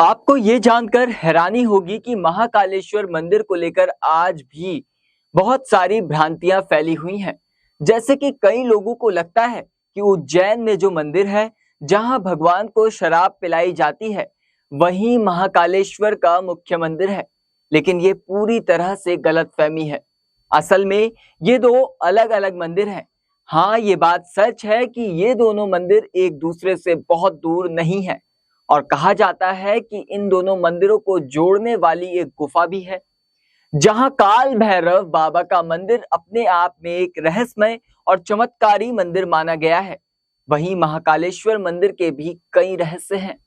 आपको ये जानकर हैरानी होगी कि महाकालेश्वर मंदिर को लेकर आज भी बहुत सारी भ्रांतियां फैली हुई हैं। जैसे कि कई लोगों को लगता है कि उज्जैन में जो मंदिर है, जहां भगवान को शराब पिलाई जाती है, वही महाकालेश्वर का मुख्य मंदिर है। लेकिन ये पूरी तरह से गलतफहमी है। असल में ये दो अलग अलग मंदिर हैं। हाँ, ये बात सच है कि ये दोनों मंदिर एक दूसरे से बहुत दूर नहीं है, और कहा जाता है कि इन दोनों मंदिरों को जोड़ने वाली एक गुफा भी है, जहां काल भैरव बाबा का मंदिर अपने आप में एक रहस्यमय और चमत्कारी मंदिर माना गया है। वहीं महाकालेश्वर मंदिर के भी कई रहस्य हैं,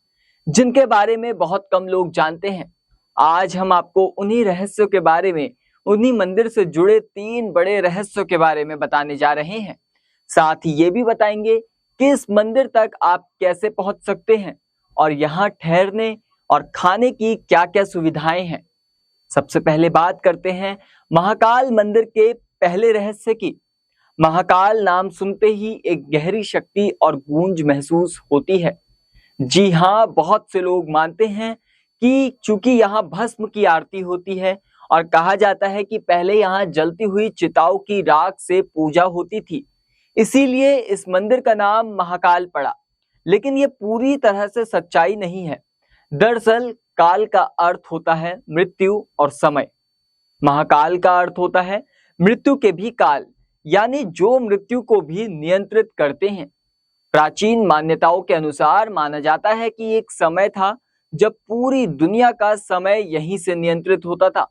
जिनके बारे में बहुत कम लोग जानते हैं। आज हम आपको उन्हीं रहस्यों के बारे में, उन्हीं मंदिर से जुड़े 3 बड़े रहस्यों के बारे में बताने जा रहे हैं। साथ ही ये भी बताएंगे कि इस मंदिर तक आप कैसे पहुंच सकते हैं और यहाँ ठहरने और खाने की क्या-क्या सुविधाएं हैं। सबसे पहले बात करते हैं महाकाल मंदिर के पहले रहस्य की। महाकाल नाम सुनते ही एक गहरी शक्ति और गूंज महसूस होती है। जी हाँ, बहुत से लोग मानते हैं कि चूंकि यहाँ भस्म की आरती होती है और कहा जाता है कि पहले यहाँ जलती हुई चिताओं की राख से पूजा होती थी, इसीलिए इस मंदिर का नाम महाकाल पड़ा। लेकिन ये पूरी तरह से सच्चाई नहीं है। दरअसल काल का अर्थ होता है मृत्यु और समय। महाकाल का अर्थ होता है मृत्यु के भी काल, यानी जो मृत्यु को भी नियंत्रित करते हैं। प्राचीन मान्यताओं के अनुसार माना जाता है कि एक समय था जब पूरी दुनिया का समय यहीं से नियंत्रित होता था।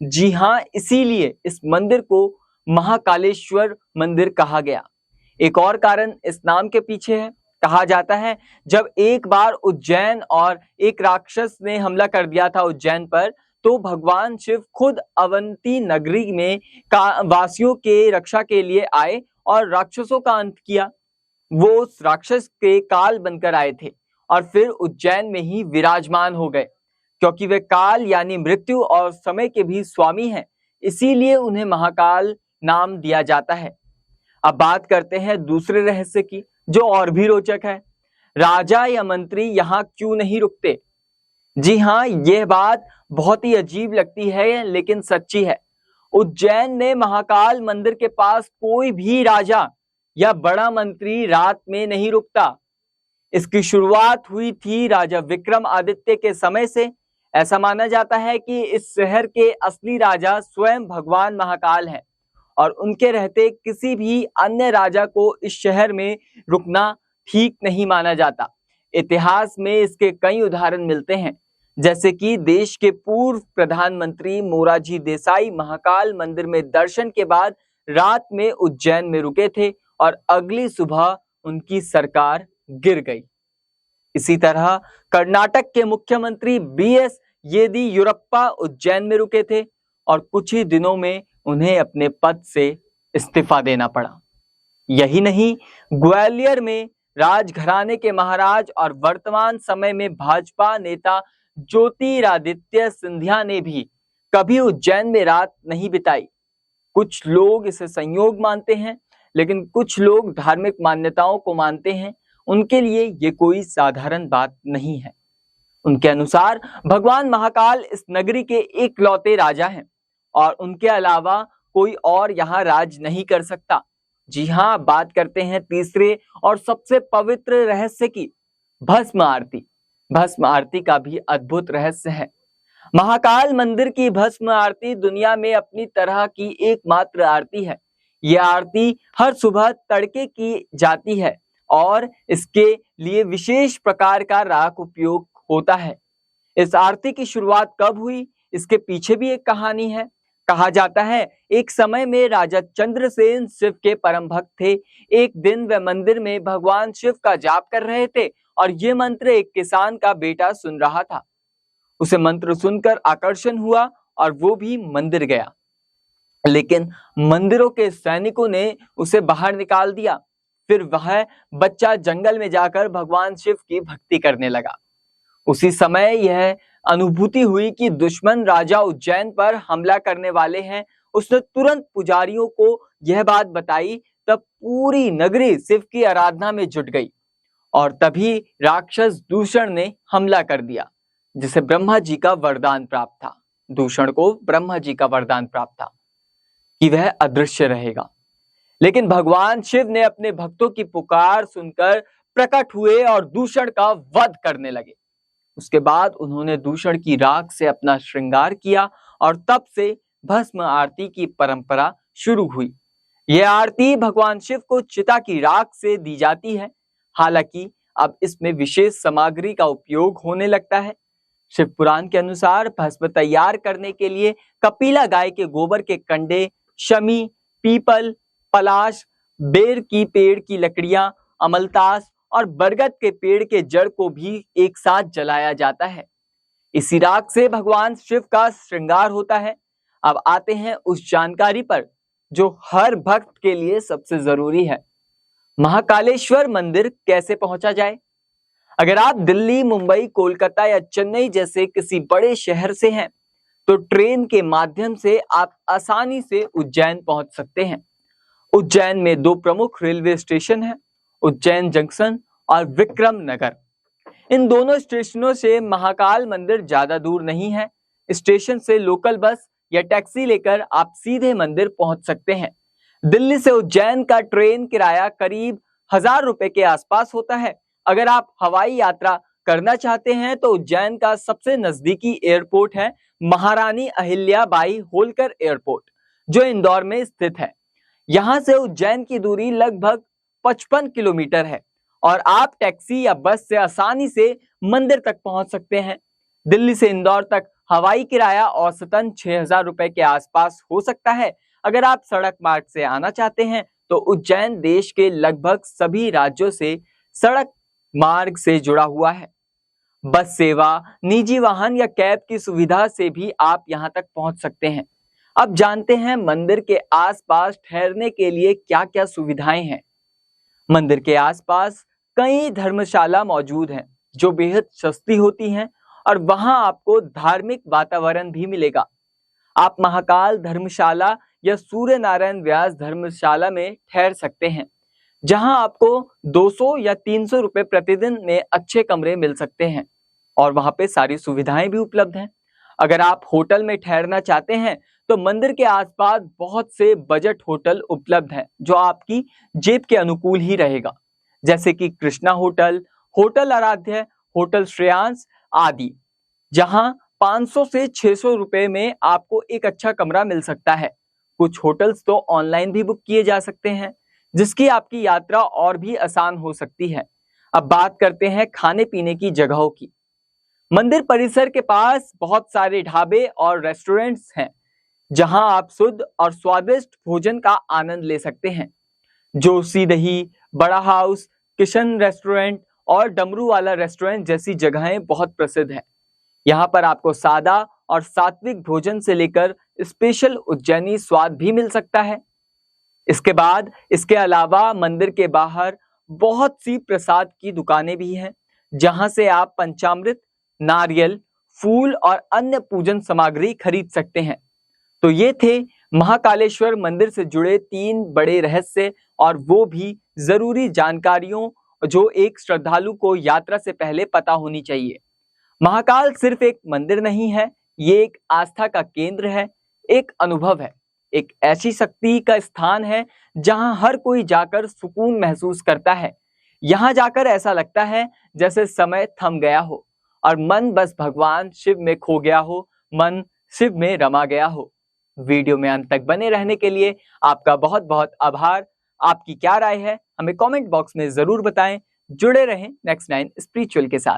जी हाँ, इसीलिए इस मंदिर को महाकालेश्वर मंदिर कहा गया। एक और कारण इस नाम के पीछे है। कहा जाता है जब एक बार उज्जैन और एक राक्षस ने हमला कर दिया था उज्जैन पर, तो भगवान शिव खुद अवंती नगरी में वासियों के रक्षा के लिए आए और राक्षसों का अंत किया। वो उस राक्षस के काल बनकर आए थे और फिर उज्जैन में ही विराजमान हो गए। क्योंकि वे काल यानी मृत्यु और समय के भी स्वामी हैं, इसीलिए उन्हें महाकाल नाम दिया जाता है। अब बात करते हैं दूसरे रहस्य की, जो और भी रोचक है। राजा या मंत्री यहाँ क्यों नहीं रुकते? जी हाँ, यह बात बहुत ही अजीब लगती है, लेकिन सच्ची है। उज्जैन में महाकाल मंदिर के पास कोई भी राजा या बड़ा मंत्री रात में नहीं रुकता। इसकी शुरुआत हुई थी राजा विक्रमादित्य के समय से। ऐसा माना जाता है कि इस शहर के असली राजा स्वयं भगवान महाकाल हैं और उनके रहते किसी भी अन्य राजा को इस शहर में रुकना ठीक नहीं माना जाता। इतिहास में इसके कई उदाहरण मिलते हैं, जैसे कि देश के पूर्व प्रधानमंत्री मोरारजी देसाई महाकाल मंदिर में दर्शन के बाद रात में उज्जैन में रुके थे और अगली सुबह उनकी सरकार गिर गई। इसी तरह कर्नाटक के मुख्यमंत्री बीएस येदियुरप्पा उज्जैन में रुके थे और कुछ ही दिनों में उन्हें अपने पद से इस्तीफा देना पड़ा। यही नहीं, ग्वालियर में राजघराने के महाराज और वर्तमान समय में भाजपा नेता ज्योतिरादित्य सिंधिया ने भी कभी उज्जैन में रात नहीं बिताई। कुछ लोग इसे संयोग मानते हैं, लेकिन कुछ लोग धार्मिक मान्यताओं को मानते हैं। उनके लिए ये कोई साधारण बात नहीं है। उनके अनुसार भगवान महाकाल इस नगरी के एकलौते राजा हैं और उनके अलावा कोई और यहाँ राज नहीं कर सकता। जी हाँ, बात करते हैं तीसरे और सबसे पवित्र रहस्य की, भस्म आरती। भस्म आरती का भी अद्भुत रहस्य है। महाकाल मंदिर की भस्म आरती दुनिया में अपनी तरह की एकमात्र आरती है। यह आरती हर सुबह तड़के की जाती है और इसके लिए विशेष प्रकार का राख उपयोग होता है। इस आरती की शुरुआत कब हुई, इसके पीछे भी एक कहानी है। कहा जाता है एक समय में राजा चंद्रसेन शिव के परम भक्त थे। एक दिन वे मंदिर में भगवान शिव का जाप कर रहे थे और ये मंत्र एक किसान का बेटा सुन रहा था। उसे मंत्र सुनकर आकर्षण हुआ और वो भी मंदिर गया, लेकिन मंदिरों के सैनिकों ने उसे बाहर निकाल दिया। फिर वह बच्चा जंगल में जाकर भगवान शिव की भक्ति करने लगा। उसी समय यह अनुभूति हुई कि दुश्मन राजा उज्जैन पर हमला करने वाले हैं। उसने तुरंत पुजारियों को यह बात बताई। तब पूरी नगरी शिव की आराधना में जुट गई और तभी राक्षस दूषण ने हमला कर दिया। जिसे ब्रह्मा जी का वरदान प्राप्त था, दूषण को ब्रह्मा जी का वरदान प्राप्त था कि वह अदृश्य रहेगा। लेकिन भगवान शिव ने अपने भक्तों की पुकार सुनकर प्रकट हुए और दूषण का वध करने लगे। उसके बाद उन्होंने दूषण की राख से अपना श्रृंगार किया और तब से भस्म आरती की परंपरा शुरू हुई। यह आरती भगवान शिव को चिता की राख से दी जाती है। हालांकि अब इसमें विशेष सामग्री का उपयोग होने लगता है। शिव पुराण के अनुसार भस्म तैयार करने के लिए कपिला गाय के गोबर के कंडे, शमी, पीपल, पलाश, बेर की पेड़ की लकड़ियां, अमलतास और बरगद के पेड़ के जड़ को भी एक साथ जलाया जाता है। इसी राख से भगवान शिव का श्रृंगार होता है। अब आते हैं उस जानकारी पर जो हर भक्त के लिए सबसे जरूरी है। महाकालेश्वर मंदिर कैसे पहुंचा जाए? अगर आप दिल्ली, मुंबई, कोलकाता या चेन्नई जैसे किसी बड़े शहर से हैं, तो ट्रेन के माध्यम से आप आसानी से उज्जैन पहुंच सकते हैं। उज्जैन में 2 प्रमुख रेलवे स्टेशन हैं, उज्जैन जंक्शन और विक्रम नगर। इन दोनों स्टेशनों से महाकाल मंदिर ज्यादा दूर नहीं है। स्टेशन से लोकल बस या टैक्सी लेकर आप सीधे मंदिर पहुंच सकते हैं। दिल्ली से उज्जैन का ट्रेन किराया करीब 1000 रुपए के आसपास होता है। अगर आप हवाई यात्रा करना चाहते हैं तो उज्जैन का सबसे नजदीकी एयरपोर्ट है महारानी अहिल्याबाई होलकर एयरपोर्ट, जो इंदौर में स्थित है। यहां से उज्जैन की दूरी लगभग 55 किलोमीटर है और आप टैक्सी या बस से आसानी से मंदिर तक पहुंच सकते हैं। दिल्ली से इंदौर तक हवाई किराया औसतन 6000 रुपए के आसपास हो सकता है। अगर आप सड़क मार्ग से आना चाहते हैं तो उज्जैन देश के लगभग सभी राज्यों से सड़क मार्ग से जुड़ा हुआ है। बस सेवा, निजी वाहन या कैब की सुविधा से भी आप यहां तक पहुंच सकते हैं। अब जानते हैं मंदिर के आसपास ठहरने के लिए क्या-क्या सुविधाएं हैं। मंदिर के आसपास कई धर्मशाला मौजूद हैं जो बेहद सस्ती होती हैं और वहां आपको धार्मिक वातावरण भी मिलेगा। आप महाकाल धर्मशाला या सूर्य नारायण व्यास धर्मशाला में ठहर सकते हैं, जहां आपको 200 या 300 रुपए प्रतिदिन में अच्छे कमरे मिल सकते हैं और वहां पे सारी सुविधाएं भी उपलब्ध हैं। अगर आप होटल में ठहरना चाहते हैं तो मंदिर के आसपास बहुत से बजट होटल उपलब्ध हैं जो आपकी जेब के अनुकूल ही रहेगा, जैसे कि कृष्णा होटल, होटल आराध्य, होटल श्रेयांश आदि, जहां 500 से 600 रुपए में आपको एक अच्छा कमरा मिल सकता है। कुछ होटल्स तो ऑनलाइन भी बुक किए जा सकते हैं, जिसकी आपकी यात्रा और भी आसान हो सकती है। अब बात करते हैं खाने पीने की जगहों की। मंदिर परिसर के पास बहुत सारे ढाबे और रेस्टोरेंट्स हैं जहां आप शुद्ध और स्वादिष्ट भोजन का आनंद ले सकते हैं। जोशी दही, बड़ा हाउस, किशन रेस्टोरेंट और डमरू वाला रेस्टोरेंट जैसी जगहें बहुत प्रसिद्ध हैं। यहाँ पर आपको सादा और सात्विक भोजन से लेकर स्पेशल उज्जैनी स्वाद भी मिल सकता है। इसके अलावा मंदिर के बाहर बहुत सी प्रसाद की दुकानें भी हैं, जहां से आप पंचामृत, नारियल, फूल और अन्य पूजन सामग्री खरीद सकते हैं। तो ये थे महाकालेश्वर मंदिर से जुड़े 3 बड़े रहस्य और वो भी जरूरी जानकारियों जो एक श्रद्धालु को यात्रा से पहले पता होनी चाहिए। महाकाल सिर्फ एक मंदिर नहीं है, ये एक आस्था का केंद्र है, एक अनुभव है, एक ऐसी शक्ति का स्थान है जहां हर कोई जाकर सुकून महसूस करता है। यहां जाकर ऐसा लगता है जैसे समय थम गया हो और मन बस भगवान शिव में खो गया हो, मन शिव में रमा गया हो। वीडियो में अंत तक बने रहने के लिए आपका बहुत बहुत आभार। आपकी क्या राय है हमें कमेंट बॉक्स में जरूर बताएं। जुड़े रहें नेक्स्ट 9 स्पिरिचुअल के साथ।